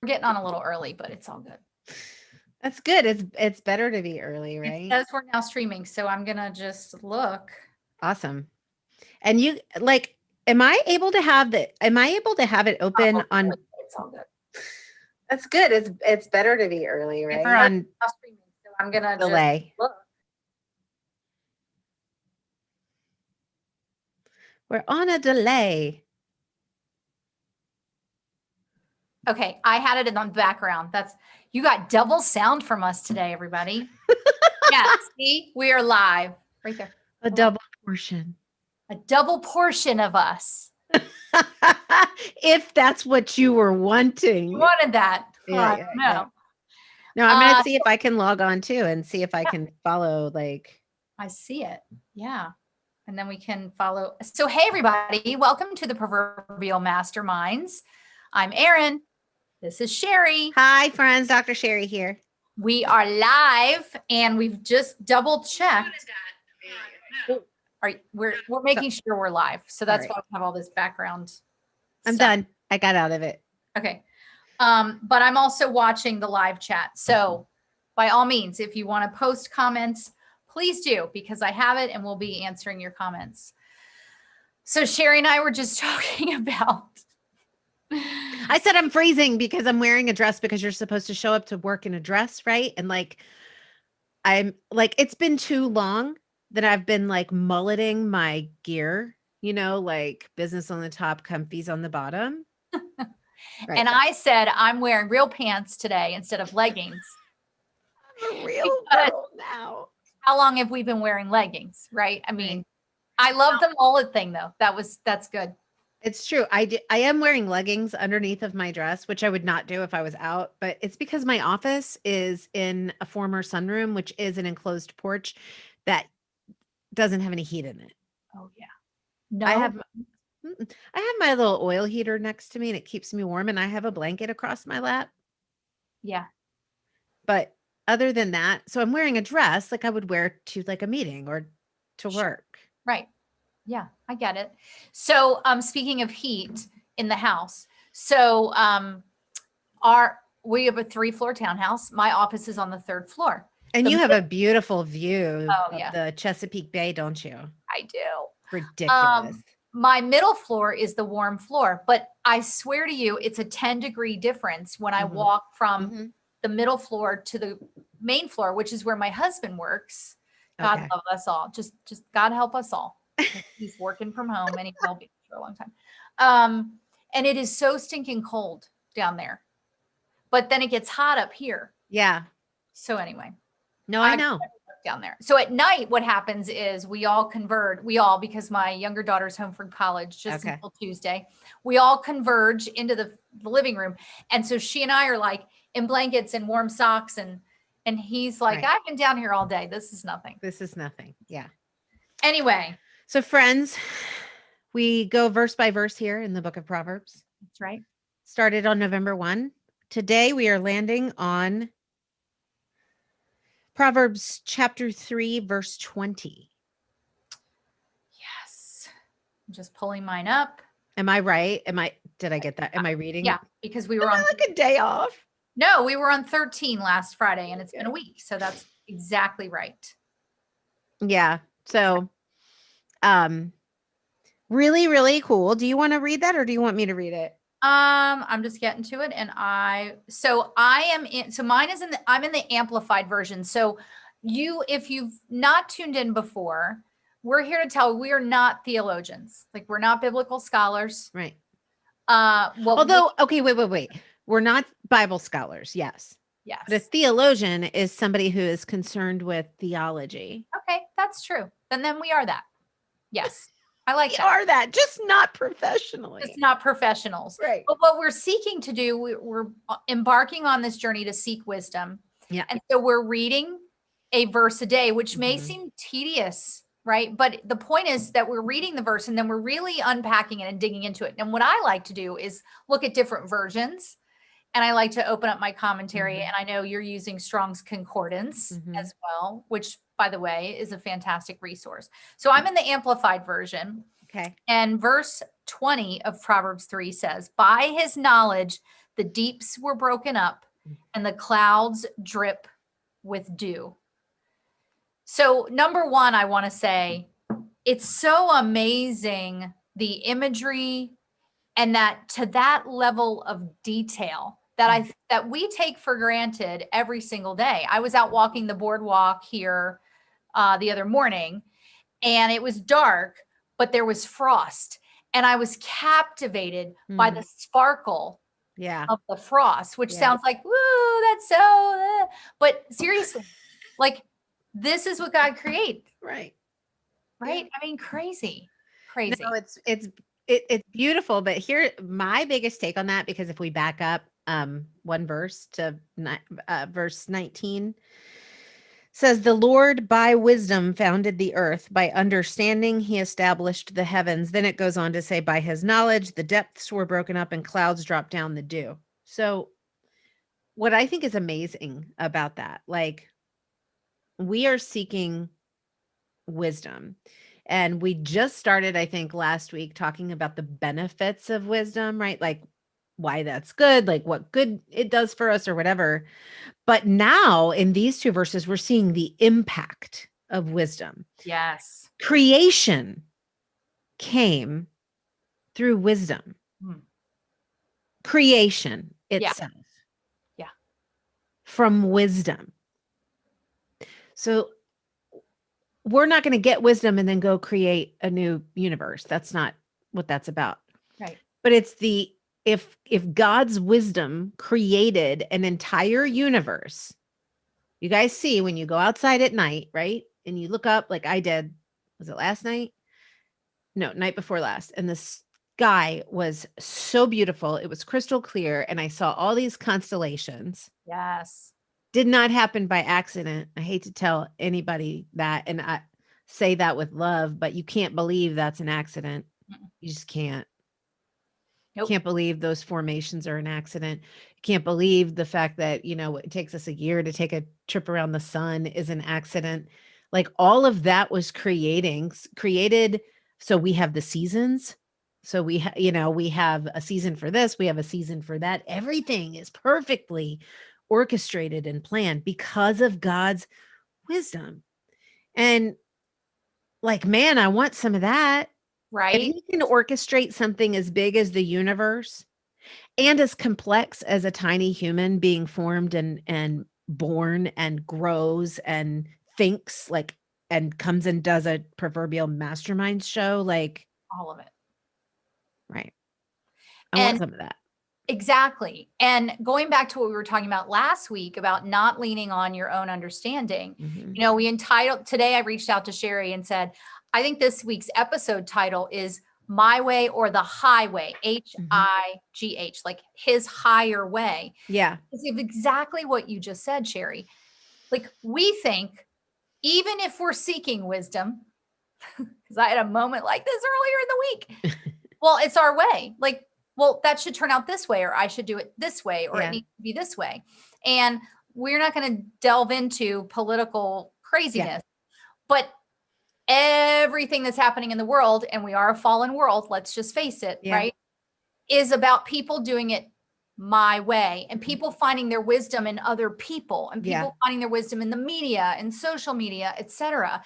getting on a little early, but it's all good. That's good. It's better to be early, It right? says we're now streaming, so I'm gonna just look. Awesome. And you like, am I able to have it open Oh, on? it's all good. That's good. It's better to be early, right? We're on now streaming, so I'm gonna just Delay. look. We're on a delay. Okay, I had it in the background. You got double sound from us today, everybody. Yeah, see, we are live right there. A double portion. A double portion of us. If that's what you were wanting. You wanted that. Yeah. No, I'm gonna see if I can log on too and see if I can follow. Like, I see it. Yeah. And then we can follow. So, hey, everybody, welcome to the Proverbial Masterminds. I'm Erin. This is Sherry. Hi, friends. Dr. Sherry here. We are live, and we've just double checked. We're making sure we're live, so that's why we have all this background. I'm done. I got out of it. Okay, but I'm also watching the live chat. So, by all means, if you want to post comments, please do, because I have it, and we'll be answering your comments. So, Sherry and I were just talking about. I said I'm freezing because I'm wearing a dress, because you're supposed to show up to work in a dress, right? And I'm like, it's been too long that I've been like mulleting my gear, like business on the top, comfies on the bottom. Right. And I said, I'm wearing real pants today instead of leggings. I'm a real girl now. How long have we been wearing leggings, right? I mean, I love the mullet thing though. That's good. It's true. I am wearing leggings underneath of my dress, which I would not do if I was out, but it's because my office is in a former sunroom, which is an enclosed porch that doesn't have any heat in it. Oh yeah. No. I have my little oil heater next to me, and it keeps me warm, and I have a blanket across my lap. Yeah. But other than that, so I'm wearing a dress like I would wear to like a meeting or to work. Right. Yeah, I get it. So, speaking of heat in the house, so we have a 3-floor townhouse. My office is on the 3rd floor. And you have a beautiful view of the Chesapeake Bay, don't you? I do. Ridiculous. My middle floor is the warm floor, but I swear to you, it's a 10-degree difference when I walk from the middle floor to the main floor, which is where my husband works. God love us all. Just God help us all. He's working from home, and he will be for a long time. And it is so stinking cold down there, but then it gets hot up here. Yeah. So anyway. No, I know. Down there. So at night, what happens is we all because my younger daughter's home from college just until Tuesday, we all converge into the living room. And so she and I are like in blankets and warm socks, and he's like, I've been down here all day. This is nothing. Yeah. Anyway. So friends, we go verse by verse here in the book of Proverbs. That's right. Started on November 1. Today we are landing on Proverbs chapter 3, verse 20. Yes. I'm just pulling mine up. Am I right? Did I get that? Am I reading? Yeah, because we were on like a day off. No, we were on 13 last Friday, and it's been a week. So that's exactly right. Yeah. So, really, really cool. Do you want to read that, or do you want me to read it? I'm just getting to it, and I'm in the amplified version. So if you've not tuned in before, we're here to tell we are not theologians. Like, we're not biblical scholars. Right. Wait. We're not Bible scholars. Yes. Yes. But a theologian is somebody who is concerned with theology. Okay. That's true. Then we are that. Yes. I like that. Are that, just not professionally. It's not professionals. Right. But what we're seeking to do, we're embarking on this journey to seek wisdom. Yeah. And so we're reading a verse a day, which may seem tedious, right? But the point is that we're reading the verse, and then we're really unpacking it and digging into it. And what I like to do is look at different versions, and I like to open up my commentary. And I know you're using Strong's Concordance as well, which, by the way, is a fantastic resource. So I'm in the amplified version. Okay. And verse 20 of Proverbs 3 says, by his knowledge, the deeps were broken up, and the clouds drip with dew. So, number one, I want to say it's so amazing, the imagery, and that to that level of detail that we take for granted every single day. I was out walking the boardwalk here the other morning, and it was dark, but there was frost, and I was captivated by the sparkle Yeah. of the frost, which Yeah. sounds like, woo, that's so, but seriously, like, this is what God created, Right. right? I mean, crazy. No, it's beautiful, but here my biggest take on that, because if we back up one verse to verse 19, says, the Lord by wisdom founded the earth, by understanding he established the heavens. Then it goes on to say, by his knowledge the depths were broken up and clouds dropped down the dew. So what I think is amazing about that, like, we are seeking wisdom. And we just started, I think, last week talking about the benefits of wisdom, right? Like why that's good, like what good it does for us or whatever. But now in these two verses, we're seeing the impact of wisdom. Yes. Creation came through wisdom. Creation itself. Yeah. From wisdom. So we're not going to get wisdom and then go create a new universe. That's not what that's about. Right. But it's if God's wisdom created an entire universe, you guys see when you go outside at night, right? And you look up like I did, was it last night? No, night before last. And the sky was so beautiful. It was crystal clear. And I saw all these constellations. Yes. Did not happen by accident. I hate to tell anybody that, and I say that with love, but you can't believe that's an accident. You just can't. Nope. Can't believe those formations are an accident. Can't believe the fact that, it takes us a year to take a trip around the sun is an accident. Like all of that was created. So we have the seasons. So we have a season for this. We have a season for that. Everything is perfectly orchestrated and planned because of God's wisdom. And like, man, I want some of that. Right. If he can orchestrate something as big as the universe and as complex as a tiny human being formed and born and grows and thinks, like, and comes and does a proverbial mastermind show, like all of it. Right. I want some of that. Exactly. And going back to what we were talking about last week about not leaning on your own understanding, we entitled today, I reached out to Sherry and said, I think this week's episode title is My Way or the Highway, HIGH, like his higher way. Yeah. It's exactly what you just said, Sherry. Like we think, even if we're seeking wisdom, because I had a moment like this earlier in the week. Well, it's our way. Like, well, that should turn out this way, or I should do it this way, or it needs to be this way. And we're not going to delve into political craziness, but everything that's happening in the world, and we are a fallen world, let's just face it, right, is about people doing it my way and people finding their wisdom in other people and people finding their wisdom in the media and social media, etc.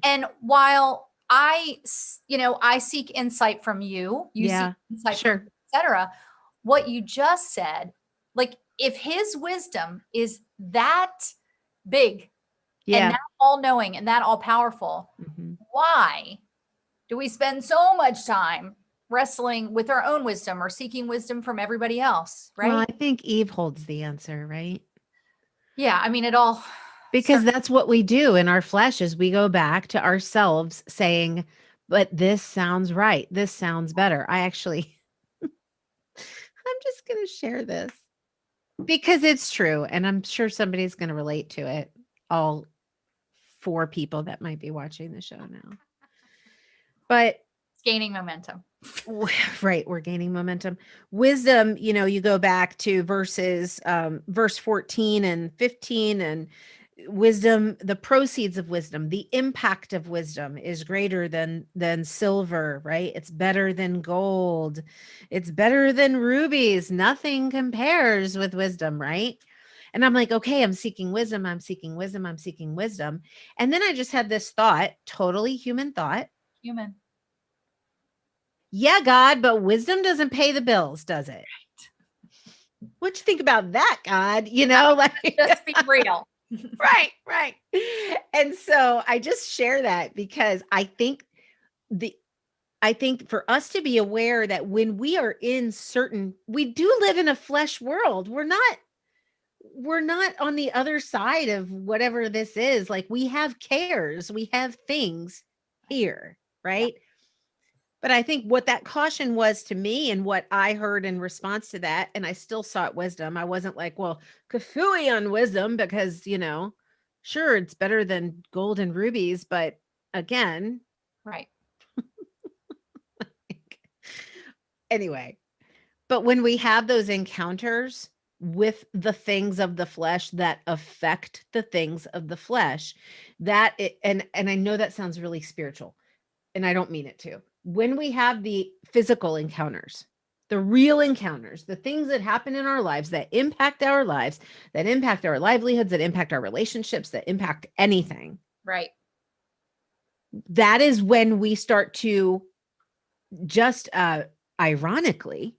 And while I seek insight from you seek insight from me, etc. What you just said, like if his wisdom is that big and that all knowing and that all powerful, why do we spend so much time wrestling with our own wisdom or seeking wisdom from everybody else? Right. Well, I think Eve holds the answer, right? Yeah. I mean, it all. Because that's what we do in our flesh is we go back to ourselves saying, but this sounds right. This sounds better. I'm just going to share this because it's true. And I'm sure somebody's going to relate to it. All 4 people that might be watching the show now. But it's gaining momentum. Right. We're gaining momentum. Wisdom, you go back to verse 14 and 15, and wisdom, the proceeds of wisdom, the impact of wisdom is greater than silver, right? It's better than gold. It's better than rubies. Nothing compares with wisdom, right? And I'm like, okay, I'm seeking wisdom. I'm seeking wisdom. I'm seeking wisdom. And then I just had this thought, totally human thought. Human. Yeah, God, but wisdom doesn't pay the bills, does it? What you think about that, God? Like Just be real. right. And so I just share that because I think for us to be aware that when we are in we do live in a flesh world. We're not on the other side of whatever this is. Like, we have cares, we have things here, right? Yeah. But I think what that caution was to me and what I heard in response to that, and I still sought wisdom. I wasn't like, well, kafooey on wisdom because, sure, it's better than gold and rubies. But again, right. Anyway, but when we have those encounters with the things of the flesh that affect the things of the flesh, and I know that sounds really spiritual, and I don't mean it to. When we have the physical encounters, the real encounters, the things that happen in our lives that impact our lives, that impact our livelihoods, that impact our relationships, that impact anything. Right. That is when we start to just ironically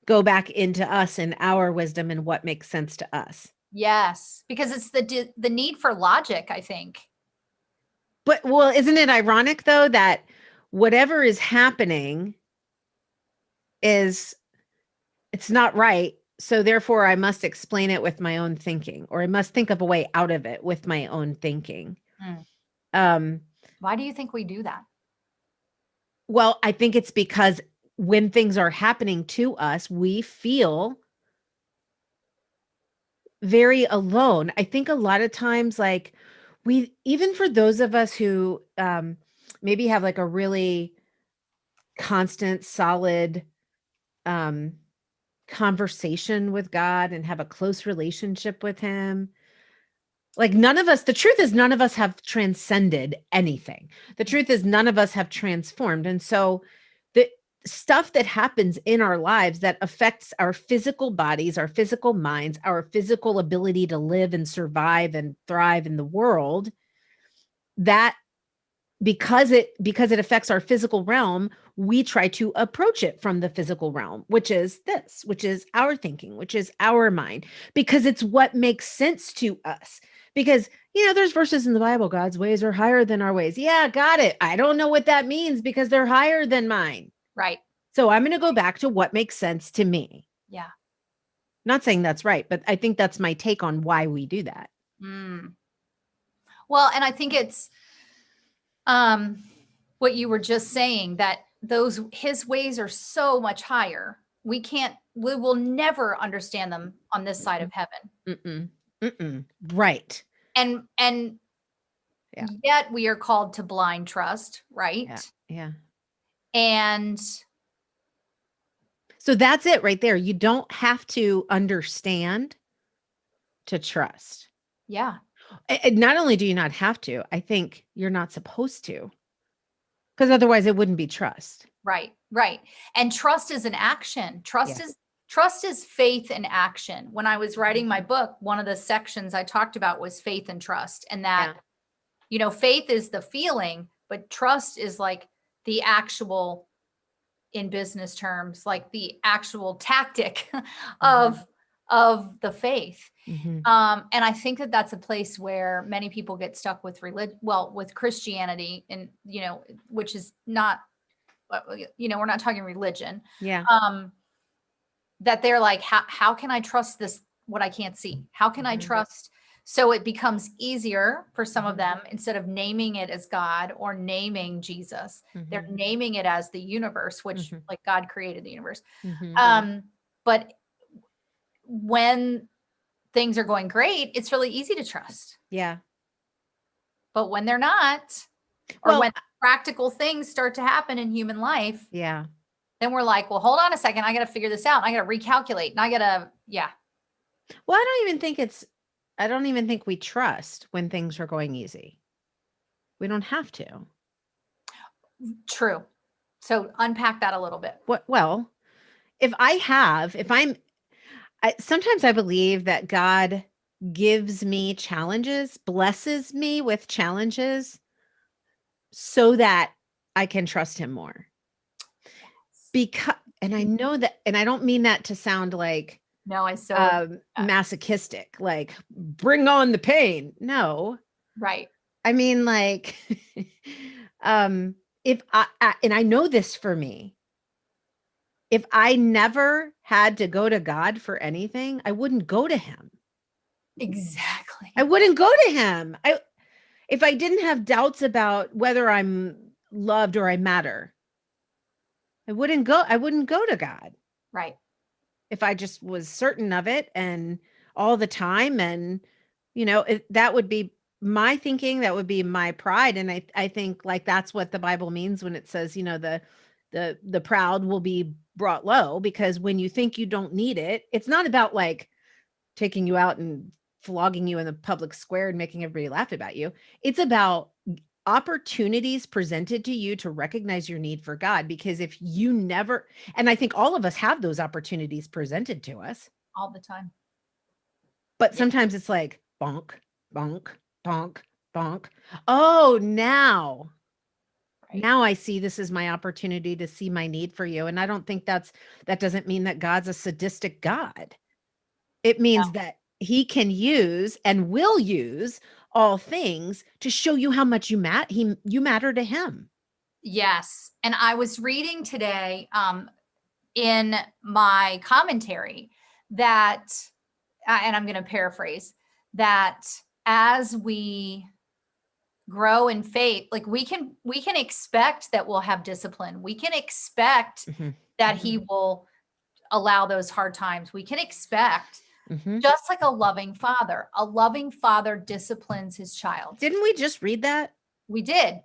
go back into us and our wisdom and what makes sense to us. Yes, because it's the need for logic, I think. But, well, isn't it ironic though that whatever is happening it's not right, so therefore I must explain it with my own thinking, or I must think of a way out of it with my own thinking. Why do you think we do that? Well, I think it's because when things are happening to us, we feel very alone. I think a lot of times, like, even for those of us who maybe have like a really constant, solid conversation with God and have a close relationship with him, like, the truth is none of us have transcended anything. The truth is none of us have transformed. And so the stuff that happens in our lives that affects our physical bodies, our physical minds, our physical ability to live and survive and thrive in the world, that because it affects our physical realm, we try to approach it from the physical realm, which is our thinking, which is our mind, because it's what makes sense to us. Because, there's verses in the Bible, God's ways are higher than our ways. Yeah, got it. I don't know what that means because they're higher than mine. Right. So I'm going to go back to what makes sense to me. Yeah. Not saying that's right, but I think that's my take on why we do that. Well, and I think it's what you were just saying, that his ways are so much higher. We will never understand them on this side of heaven. Right. And yeah. Yet we are called to blind trust, right? Yeah. And so that's it right there. You don't have to understand to trust. Yeah. And not only do you not have to, I think you're not supposed to, because otherwise it wouldn't be trust. Right. And trust is an action. Trust is faith in action. When I was writing my book, one of the sections I talked about was faith and trust, and that, faith is the feeling, but trust is like the actual, in business terms, like the actual tactic of the faith. And I think that that's a place where many people get stuck with with Christianity, and, which is not, we're not talking religion. Yeah. That they're like, how can I trust this, what I can't see? How can I trust? So it becomes easier for some of them, instead of naming it as God or naming Jesus, they're naming it as the universe, which like God created the universe. But when things are going great, it's really easy to trust. Yeah. But when they're not, or when practical things start to happen in human life, then we're like, well, hold on a second. I got to figure this out. I got to recalculate. And I got to, Well, I don't even think it's, I don't even think we trust when things are going easy. We don't have to. True. So unpack that a little bit. Well, if sometimes I believe that God gives me challenges, blesses me with challenges so that I can trust him more. Because, and I know that, and I don't mean that to sound like No, I so masochistic, like bring on the pain. No. right. I mean, like, if and I know this for me, if I never had to go to God for anything, I wouldn't go to him. Exactly. I wouldn't go to him. If I didn't have doubts about whether I'm loved or I matter, I wouldn't go to God. Right. If I just was certain of it and all the time, and that would be my thinking, that would be my pride. And I think like that's what the Bible means when it says, the proud will be brought low, because when you think you don't need it, it's not about like taking you out and flogging you in the public square and making everybody laugh about you. It's about opportunities presented to you to recognize your need for God. Because if you never, and I think all of us have those opportunities presented to us all the time, but sometimes it's like bonk, bonk, bonk, bonk. Oh, now I see this is my opportunity to see my need for you. And I don't think that doesn't mean that God's a sadistic God. It means that he can use and will use all things to show you how much you matter to him. Yes. And I was reading today in my commentary that, and I'm going to paraphrase, that as we grow in faith, like we can expect that we'll have discipline. We can expect that he will allow those hard times. We can expect, just like a loving father disciplines his child. Didn't we just read that? We did.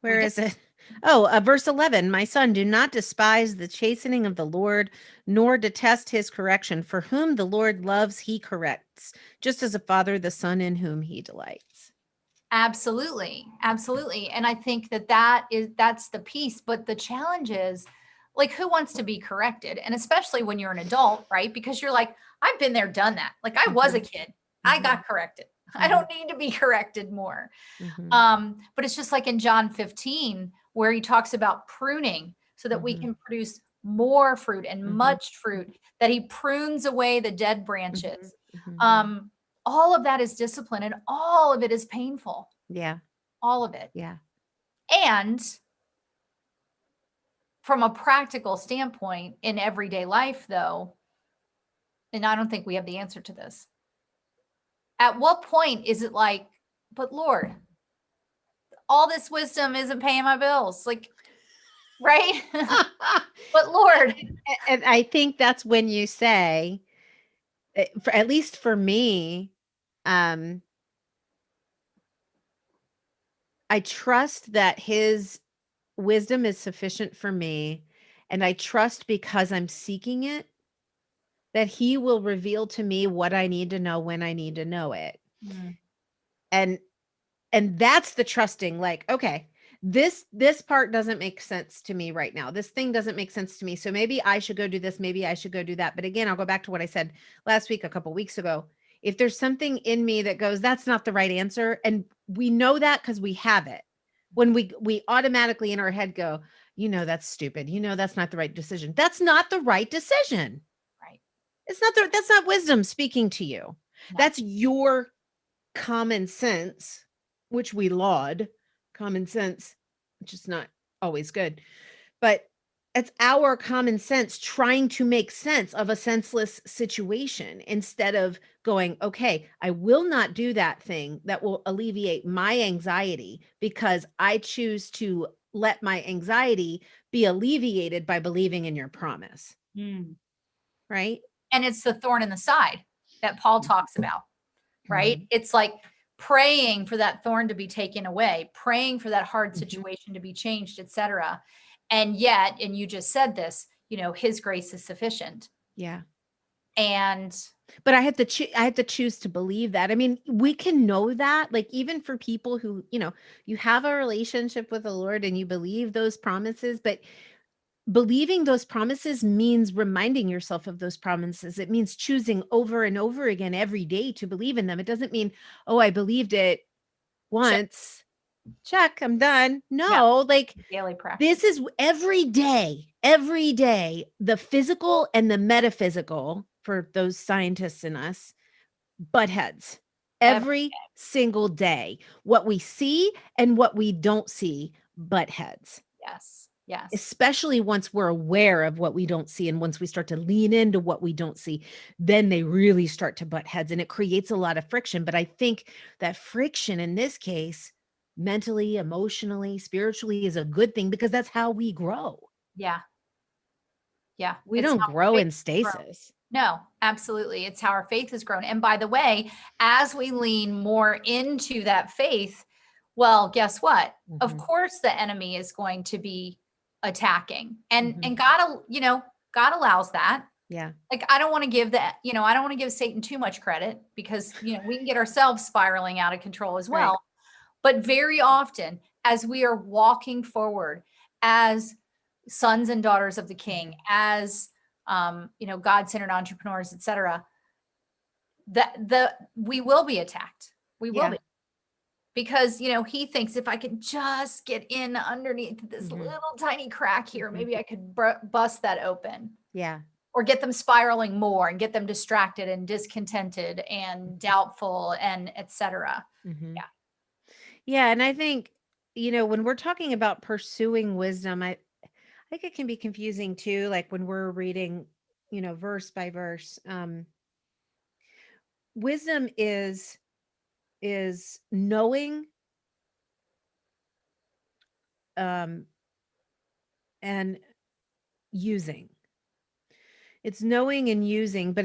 Where is it? Oh, verse 11, my son, do not despise the chastening of the Lord, nor detest his correction. For whom the Lord loves, he corrects, just as a father, the son in whom he delights. Absolutely. Absolutely. And I think that's the piece. But the challenge is, like, who wants to be corrected? And especially when you're an adult, right? Because you're like, I've been there, done that. Like I was a kid. I got corrected. I don't need to be corrected more. But it's just like in John 15, where he talks about pruning so that we can produce more fruit and much fruit, that he prunes away the dead branches. All of that is discipline, and all of it is painful. Yeah. All of it. Yeah. And from a practical standpoint in everyday life, though, and I don't think we have the answer to this. At what point is it like, but Lord, all this wisdom isn't paying my bills? Like, right? But Lord. And I think that's when you say, at least for me, I trust that his wisdom is sufficient for me. And I trust, because I'm seeking it, that he will reveal to me what I need to know when I need to know it. And that's the trusting, like, okay, this part doesn't make sense to me right now. This thing doesn't make sense to me. So maybe I should go do this. Maybe I should go do that. But again, I'll go back to what I said last week, a couple weeks ago. If there's something in me that goes, that's not the right answer. And we know that because we have it. When we automatically in our head go, that's stupid. That's not the right decision. That's not the right decision. Right. That's not wisdom speaking to you. No. That's your common sense, which we laud. Common sense, which is not always good, but it's our common sense trying to make sense of a senseless situation, instead of going, okay, I will not do that thing that will alleviate my anxiety, because I choose to let my anxiety be alleviated by believing in your promise. Right. And it's the thorn in the side that Paul talks about, right? It's like praying for that thorn to be taken away, praying for that hard situation to be changed, etc. And yet, and you just said this, his grace is sufficient. Yeah. And But I have to choose to believe that. I mean, we can know that, like, even for people who, you have a relationship with the Lord and you believe those promises, but believing those promises means reminding yourself of those promises. It means choosing over and over again every day to believe in them. It doesn't mean, oh, I believed it check, once, check, I'm done. no, No, like, daily practice. this is every day, the physical and the metaphysical, for those scientists in us, butt heads every single day. What we see and what we don't see, butt heads. Yes. Yes. Especially once we're aware of what we don't see, and once we start to lean into what we don't see, then they really start to butt heads, and it creates a lot of friction. But I think that friction in this case, mentally, emotionally, spiritually, is a good thing, because that's how we grow. Yeah. Yeah. We It's don't how grow faith in has grown. stasis. No, absolutely. It's how our faith has grown. And by the way, as we lean more into that faith, well, guess what? Of Mhm, course the enemy is going to be attacking. And mhm. and God, God allows that. Yeah. Like I don't want to give that, I don't want to give Satan too much credit, because, we can get ourselves spiraling out of control as Right. well. But very often, as we are walking forward as sons and daughters of the King, as God-centered entrepreneurs, etc., we will be attacked. We will Yeah. be, because he thinks, if I could just get in underneath this Mhm, little tiny crack here, mhm. maybe I could bust that open, Yeah. or get them spiraling more and get them distracted and discontented and doubtful and etc. Mhm. Yeah. Yeah, and I think, when we're talking about pursuing wisdom, I think it can be confusing too, like when we're reading, verse by verse. Wisdom is knowing, um and using. It's knowing and using, but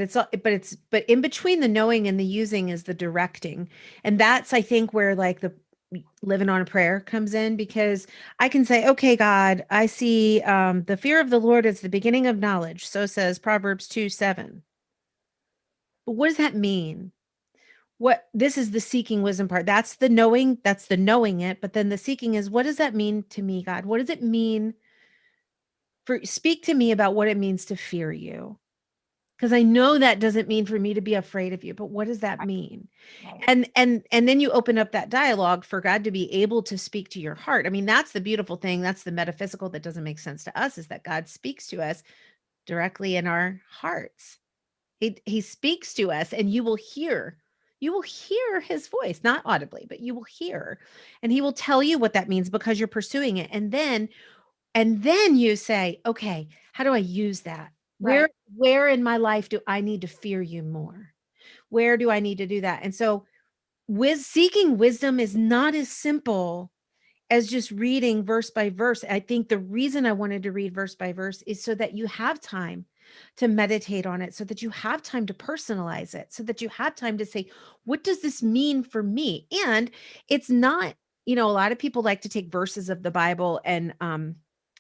but in between the knowing and the using is the directing. And that's, I think, where, like, the living on a prayer comes in, because I can say, okay, God, I see, the fear of the Lord is the beginning of knowledge. So says Proverbs 2:7. But what does that mean? What This is the seeking wisdom part. That's the knowing it. But then the seeking is, what does that mean to me, God? What does it mean speak to me about what it means to fear you? Because I know that doesn't mean for me to be afraid of you, but what does that mean? Right. And then you open up that dialogue for God to be able to speak to your heart. I mean, that's the beautiful thing. That's the metaphysical that doesn't make sense to us, is that God speaks to us directly in our hearts. He speaks to us, and you will hear. You will hear his voice, not audibly, but you will hear. And he will tell you what that means, because you're pursuing it. And then you say, okay, how do I use that? Right. Where in my life do I need to fear you more? Where do I need to do that? And so, seeking wisdom is not as simple as just reading verse by verse. I think the reason I wanted to read verse by verse is so that you have time to meditate on it, so that you have time to personalize it, so that you have time to say, what does this mean for me? And it's not, a lot of people like to take verses of the Bible and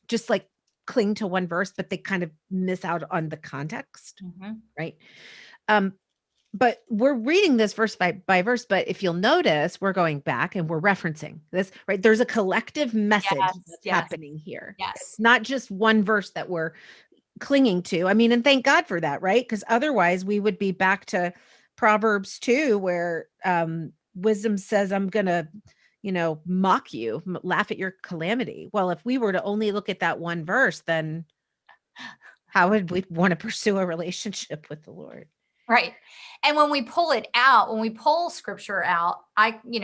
just, like, cling to one verse, but they kind of miss out on the context, Mhm. right? Um, but we're reading this verse by verse, but if you'll notice, we're going back and we're referencing this, right? There's a collective message Yes. that's Yes. happening here. It's Yes. not just one verse that we're clinging to. I mean, and thank God for that, right? Because otherwise we would be back to Proverbs 2, where wisdom says, I'm gonna, mock you, laugh at your calamity. Well, if we were to only look at that one verse, then how would we want to pursue a relationship with the Lord? Right. And when we pull it out, when we pull scripture out,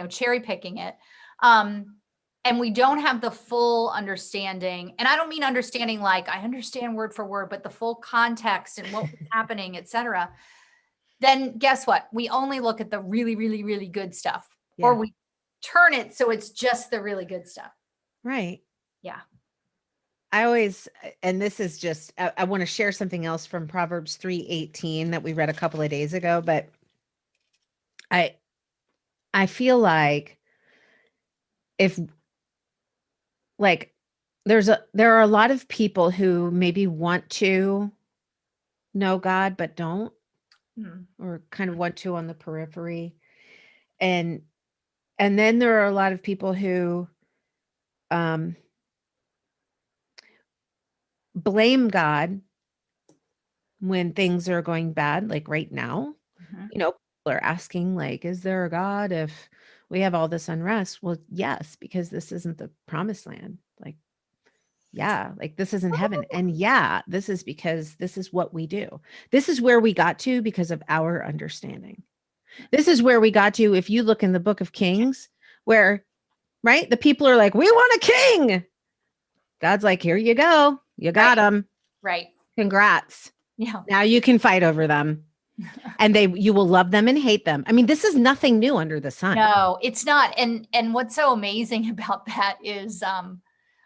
cherry picking it, and we don't have the full understanding. And I don't mean understanding like I understand word for word, but the full context and what was happening, etc. Then guess what? We only look at the really, really, really good stuff, or Yeah. we turn it so it's just the really good stuff. Right. Yeah. I always, and this is just, I want to share something else from Proverbs 3:18 that we read a couple of days ago, but I I feel like, if, like, there are a lot of people who maybe want to know God but don't. Hmm. or kind of want to on the periphery. And then there are a lot of people who um blame God when things are going bad, like right now. Mhm. People are asking, like, is there a God if we have all this unrest? Well, yes, because this isn't the promised land. Like, yeah, like this isn't heaven. And yeah, this is because this is what we do. This is where we got to because of our understanding. This is where we got to. If you look in the book of Kings, where, right, the people are like, we want a king. God's like, here you go. You got him. Right. Congrats. Yeah. Now you can fight over them. And you will love them and hate them. I mean, this is nothing new under the sun. No, it's not. And what's so amazing about that is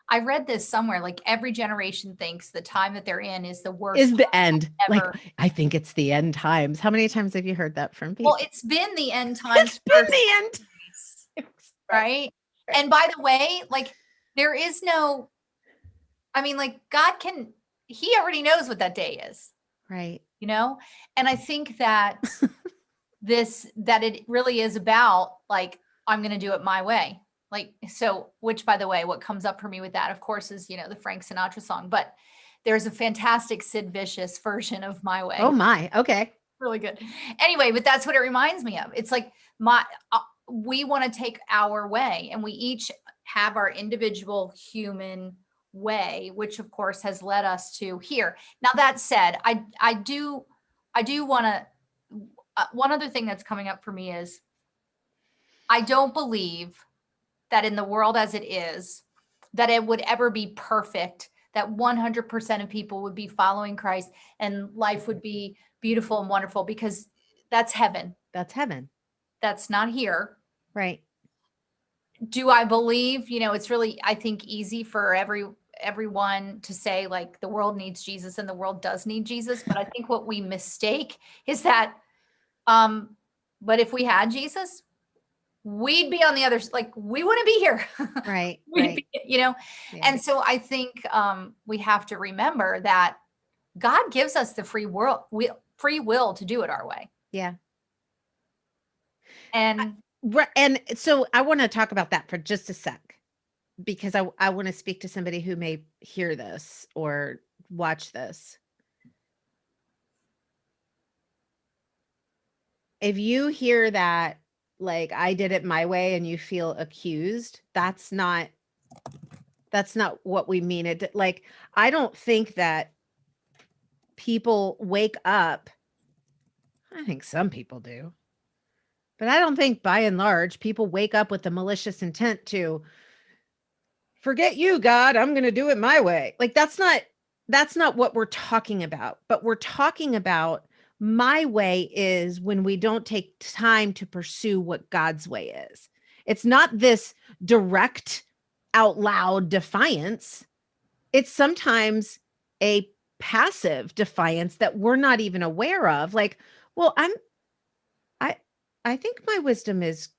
I read this somewhere, like every generation thinks the time that they're in is the worst Is the end. Like, ever. I think it's the end times. How many times have you heard that from people? Well, it's been the end times It's for been the end. centuries, right? And by the way, like there is no, I mean, like God he already knows what that day is, Right. you know? And I think that that it really is about like, I'm going to do it my way. Like, so, which by the way, what comes up for me with that, of course, is, the Frank Sinatra song, but there's a fantastic Sid Vicious version of My Way. Oh my. Okay. Really good. Anyway, but that's what it reminds me of. It's like we want to take our way, and we each have our individual human way, which of course has led us to here. Now that said, I do want to one other thing that's coming up for me is I don't believe that in the world as it is, that it would ever be perfect, that 100% of people would be following Christ and life would be beautiful and wonderful, because that's heaven. That's heaven. That's not here. Right. Do I believe, it's really, I think, easy for everyone to say like the world needs Jesus and the world does need Jesus. But I think what we mistake is that, but if we had Jesus, we'd be on the other, like we wouldn't be here. Right. We'd Right. be, Yeah. And so I think we have to remember that God gives us the free will to do it our way. Yeah. And And so I want to talk about that for just a sec, because I want to speak to somebody who may hear this or watch this. If you hear that, like, I did it my way and you feel accused, that's not what we mean. It, like, I don't think that people wake up. I think some people do, but I don't think by and large people wake up with the malicious intent to forget you, God, I'm going to do it my way. Like, that's not what we're talking about. But we're talking about my way is when we don't take time to pursue what God's way is. It's not this direct, out loud defiance. It's sometimes a passive defiance that we're not even aware of. Like, well, I think my wisdom is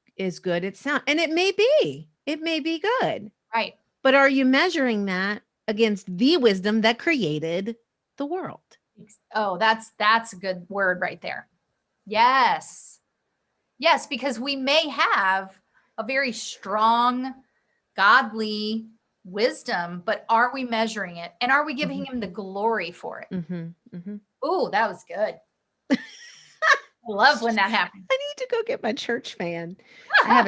good. It's sound, and it may be good. right. But are you measuring that against the wisdom that created the world? Oh, that's a good word right there. Yes. Yes, because we may have a very strong, godly wisdom, but are we measuring it? And are we giving him the glory for it? Mm-hmm, mm-hmm. Oh, that was good. I love when that happens. I need to go get my church fan. I have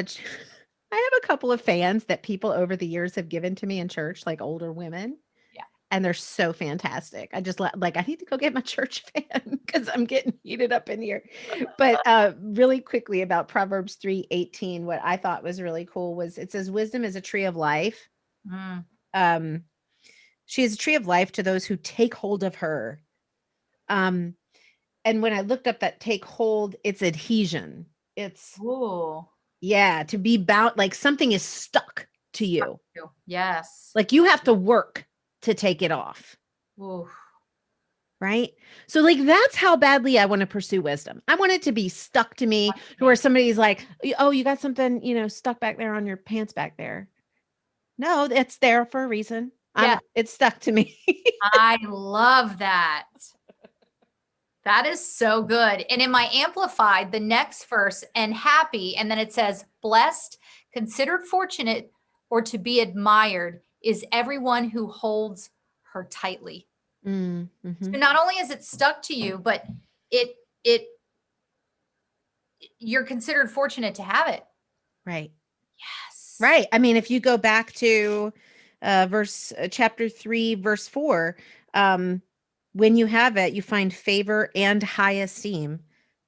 a couple of fans that people over the years have given to me in church, like older women. Yeah. And they're so fantastic. I just like, I need to go get my church fan because I'm getting heated up in here. But really quickly about Proverbs 3:18, what I thought was really cool was it says, wisdom is a tree of life. She is a tree of life to those who take hold of her. And when I looked up that take hold, it's adhesion. It's Ooh. Yeah, to be bound, like something is stuck to you. Yes. Like you have to work to take it off. Ooh. Right? So like that's how badly I want to pursue wisdom. I want it to be stuck to me to where somebody's like, "Oh, you got something, stuck back there on your pants back there." No, it's there for a reason. Yeah. It's stuck to me. I love that. That is so good. And in my Amplified, the next verse, and happy, and then it says, blessed, considered fortunate, or to be admired is everyone who holds her tightly. Mm-hmm. So not only is it stuck to you, but it you're considered fortunate to have it. Right. Yes. Right. I mean, if you go back to chapter 3, verse 4, when you have it, you find favor and high esteem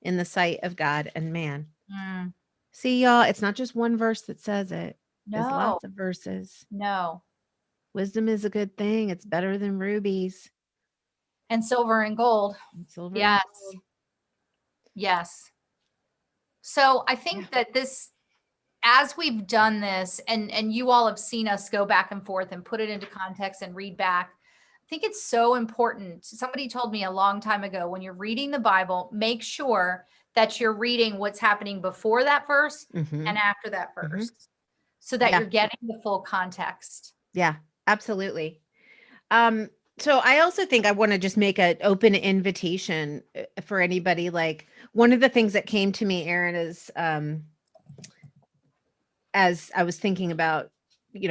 in the sight of God and man. Mm, See, y'all, it's not just one verse that says it. There's no, lots of verses. no. Wisdom is a good thing. It's better than rubies And silver and gold. and silver. and Yes. gold. Yes. So I think that this, as we've done this, and you all have seen us go back and forth and put it into context and read back, I think it's so important. Somebody told me a long time ago, when you're reading the Bible, make sure that you're reading what's happening before that verse Mhm. and after that Mhm. verse, so that Yeah. you're getting the full context. Yeah, absolutely. So I also think I want to just make an open invitation for anybody. Like, one of the things that came to me, Aaron, is as I was thinking about,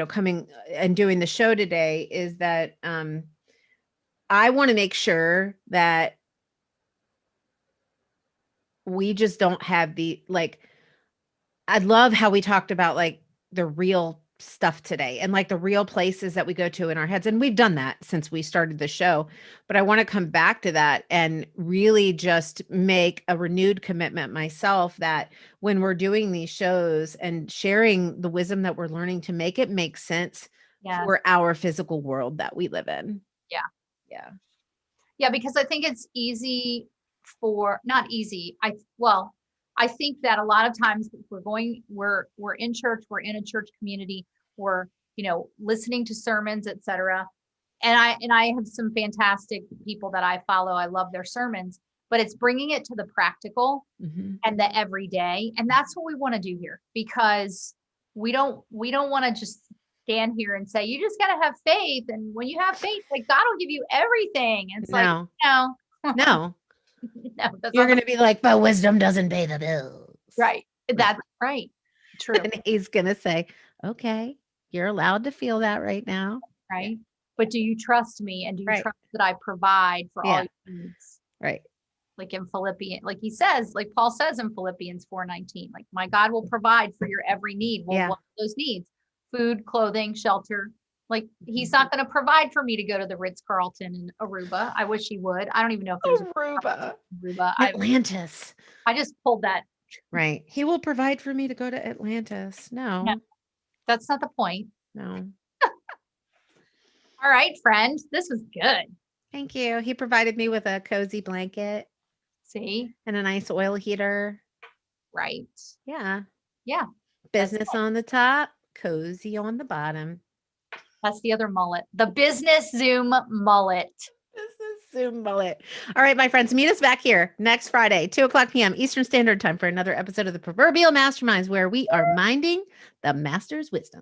coming and doing the show today, is that I want to make sure that we just don't have I love how we talked about like the real stuff today and like the real places that we go to in our heads. And we've done that since we started the show. But I want to come back to that and really just make a renewed commitment myself that when we're doing these shows and sharing the wisdom that we're learning, to make it make sense Yes. for our physical world that we live in. Yeah. Yeah. Yeah, because I think it's easy not easy. I think that a lot of times we're in church, we're in a church community, we're, listening to sermons, etc. And I have some fantastic people that I follow. I love their sermons, but it's bringing it to the practical Mhm. and the everyday. And that's what we want to do here, because we don't want to just stand here and say, you just got to have faith. And when you have faith, like, God will give you everything. And it's like, No, no, no, no, that's you're not going to be like, but wisdom doesn't pay the bills. right. That's right. True. And he's going to say, okay, you're allowed to feel that right now. Right. But do you trust me? And do you Right. trust that I provide for all Yeah. your needs? Right. Like in Philippians, like he says, like Paul says in Philippians 4:19, like, my God will provide for your every need. Well, Yeah. what are those needs? Food, clothing, shelter. Like, he's not going to provide for me to go to the Ritz-Carlton in Aruba. I wish he would. I don't even know if there's Aruba. Aruba. Atlantis. I just pulled that. Right. He will provide for me to go to Atlantis. No. No. That's not the point. No. All right, friend. This was good. Thank you. He provided me with a cozy blanket See? and a nice oil heater. Right. Yeah. Yeah. Business on the top, cozy on the bottom. That's the other mullet. The business Zoom mullet. This is Zoom mullet. All right, my friends, meet us back here next Friday, 2:00 p.m. Eastern Standard Time, for another episode of the Proverbial Masterminds, where we are minding the master's wisdom.